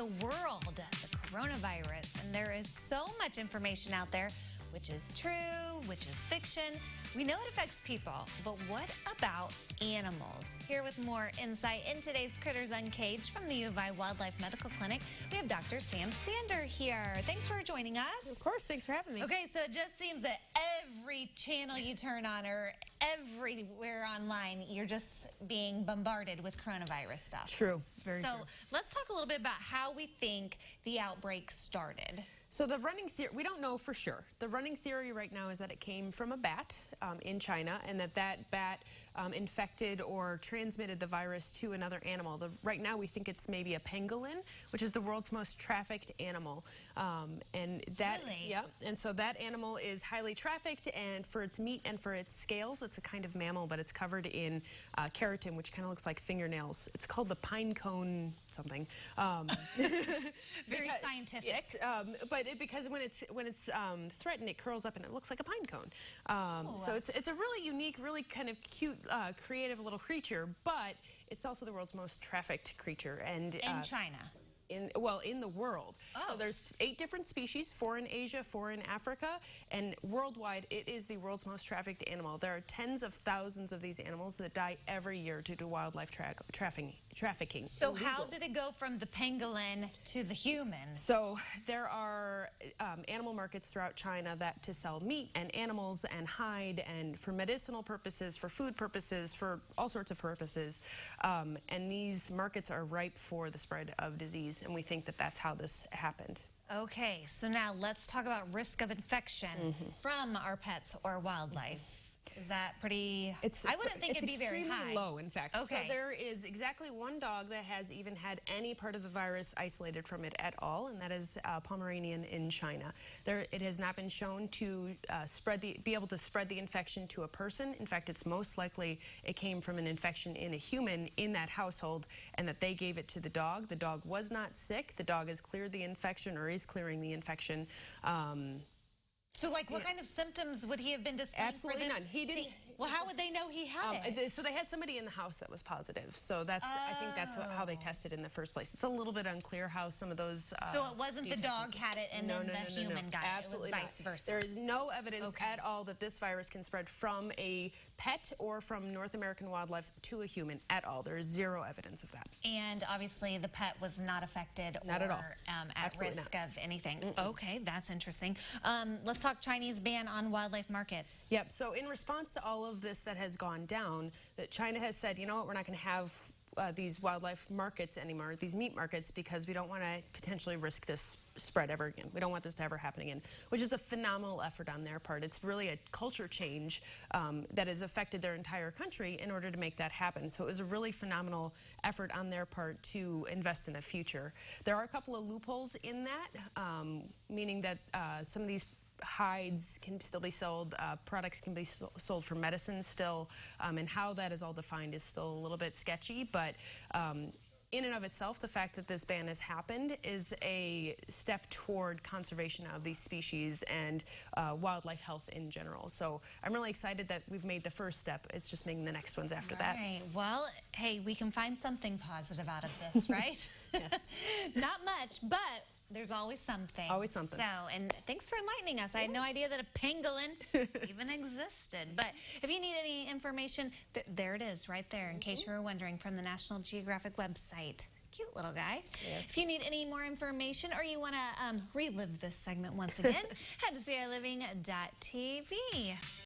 the world, the coronavirus. And there is so much information out there, which is true, which is fiction. We know it affects people, but what about animals? Here with more insight in today's Critters Uncaged from the U of I Wildlife Medical Clinic, we have Dr. Sam Sander here. Thanks for joining us. Of course, thanks for having me. Okay, so it just seems that every channel you turn on or everywhere online, you're just being bombarded with coronavirus stuff. True, very true. So let's talk a little bit about how we think the outbreak started. So the running theory, we don't know for sure. The running theory right now is that it came from a bat in China, and that bat infected or transmitted the virus to another animal. Right now we think it's maybe a pangolin, which is the world's most trafficked animal. And that, Really? Yeah, and so that animal is highly trafficked, and for its meat and for its scales, it's a kind of mammal, but it's covered in keratin, which kind of looks like fingernails. It's called the pine cone something. Very scientific. Yes, because when it's threatened, it curls up and it looks like a pine cone. So it's a really unique, really kind of cute, creative little creature, but it's also the world's most trafficked creature. And In China. In the world. Oh. So there's 8 different species, 4 in Asia, 4 in Africa, and worldwide it is the world's most trafficked animal. There are tens of thousands of these animals that die every year due to wildlife trafficking. So illegal. how did it go from the pangolin to the human? So there are animal markets throughout China that to sell meat and animals and hide and for medicinal purposes, for food purposes, for all sorts of purposes. And these markets are ripe for the spread of disease. And we think that that's how this happened. Okay, so now let's talk about risk of infection from our pets or wildlife. Is that pretty? I wouldn't think it'd be very high. It's extremely low, in fact. Okay. So there is exactly one dog that has even had any part of the virus isolated from it at all, and that is Pomeranian in China. It has not been shown to be able to spread the infection to a person. In fact, it's most likely it came from an infection in a human in that household, and that they gave it to the dog. The dog was not sick. The dog has cleared the infection, or is clearing the infection. So, like, what kind of symptoms would he have been displaying? Absolutely none. He didn't. Well, how would they know he had it? So they had somebody in the house that was positive. So that's, I think that's how they tested in the first place. It's a little bit unclear how some of those. So it wasn't the dog had it and then the human got it. Absolutely It was vice versa. There is no evidence at all that this virus can spread from a pet or from North American wildlife to a human at all. There is zero evidence of that. And obviously the pet was not affected not or at all. At risk of anything. Okay, that's interesting. Let's talk Chinese ban on wildlife markets. Yep. So in response to all of this that has gone down, that China has said, you know what, we're not going to have these wildlife markets anymore, these meat markets, because we don't want to potentially risk this spread ever again. We don't want this to ever happen again, which is a phenomenal effort on their part. It's really a culture change that has affected their entire country in order to make that happen. So it was a really phenomenal effort on their part to invest in the future. There are a couple of loopholes in that, meaning that some of these hides can still be sold, products can be sold for medicine still, and how that is all defined is still a little bit sketchy, but in and of itself, the fact that this ban has happened is a step toward conservation of these species and wildlife health in general. So I'm really excited that we've made the first step. It's just making the next ones after that. Right. Well, hey, we can find something positive out of this, right? Yes. Not much, but there's always something. Always something. So, and thanks for enlightening us. I had no idea that a pangolin even existed. But if you need any information, there it is right there, in case you were wondering, from the National Geographic website. Cute little guy. Yeah. If you need any more information or you want to relive this segment once again, head to CILiving.tv.